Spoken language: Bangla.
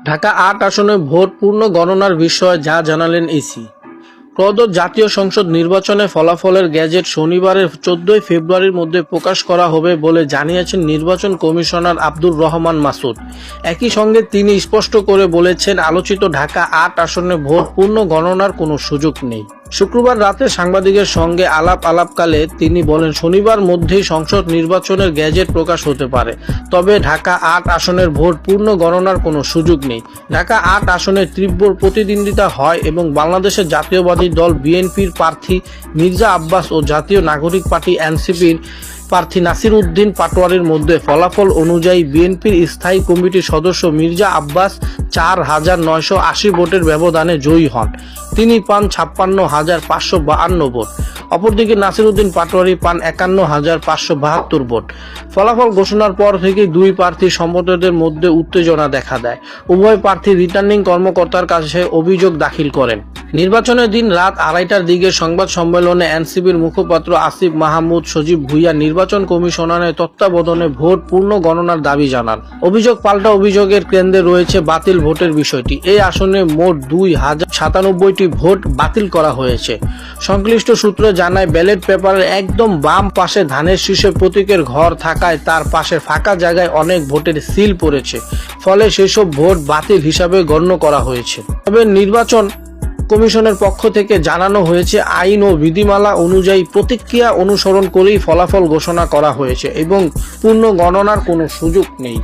ঢাকা ৮ আসনে ভোট পূর্ণ গণনার বিষয়ে যা জানালেন ইসি। ত্রয়োদশ জাতীয় সংসদ নির্বাচনের ফলাফলের গেজেট শনিবারের ১৪ ফেব্রুয়ারির মধ্যে প্রকাশ করা হবে বলে জানিয়েছেন নির্বাচন কমিশনার আব্দুর রহমান মাসুদ। একই সঙ্গে তিনি স্পষ্ট করে বলেছেন, আলোচিত ঢাকা ৮ আসনে ভোট পূর্ণ গণনার কোনো সুযোগ নেই। শুক্রবার রাতে সাংবাদিকের সঙ্গে আলাপকালে তিনি বলেন, শনিবার মধ্যেই সংসদ নির্বাচনের গেজেট প্রকাশ হতে পারে, তবে ঢাকা ৮ আসনের ভোট পূর্ণ গণনার কোনো সুযোগ নেই। ঢাকা ৮ আসনে তীব্র প্রতিদ্বন্দ্বিতা হয় এবং বাংলাদেশের জাতীয়বাদী দল বিএনপির প্রার্থী মির্জা আব্বাস ও জাতীয় নাগরিক পার্টি এনসিপির প্রার্থী নাসির উদ্দিন পাটোয়ারির মধ্যে ফলাফল অনুযায়ী বিএনপির স্থায়ী কমিটির সদস্য মির্জা আব্বাস ৪,৯৮০ ভোটের ব্যবধানে জয়ী হন। তিনি পান ৫৬,৫৫২ ভোট। অপরদিকে নাসির উদ্দিন পাটোয়ারি পান ৫১,৫৭২ ভোট। ফলাফল ঘোষণার পর থেকেই দুই প্রার্থীর সমর্থকদের মধ্যে উত্তেজনা দেখা দেয়। উভয় প্রার্থী রিটার্নিং কর্মকর্তার কাছে অভিযোগ দাখিল করেন। নির্বাচনের দিন রাত ২:৩০টার দিকে সংবাদ সম্মেলনে এনসিপির মুখপাত্র আসিফ মাহমুদ সজীব ভুঁইয়া নির্বাচন কমিশনারের তত্ত্বাবধানে ভোট পূর্ণ গণনার দাবি জানান। অভিযোগ পাল্টা অভিযোগের কেন্দ্রে রয়েছে বাতিল ভোটের বিষয়টি। এই আসনে মোট ২,০৯৭টি ভোট বাতিল করা হয়েছে। সংশ্লিষ্ট সূত্র জানায়, ব্যালট পেপারের একদম বাম পাশে ধানের শীষের প্রতীকের ঘর থাকায় তার পাশে ফাঁকা জায়গায় অনেক ভোটের সিল পড়েছে, ফলে সেসব ভোট বাতিল হিসাবে গণ্য করা হয়েছে। তবে নির্বাচন কমিশনের পক্ষ থেকে জানানো হয়েছে, আইন ও বিধিমালা অনুযায়ী প্রতিক্রিয়া অনুসরণ করেই ফলাফল ঘোষণা করা হয়েছে এবং পূর্ণ গণনার কোনো সুযোগ নেই।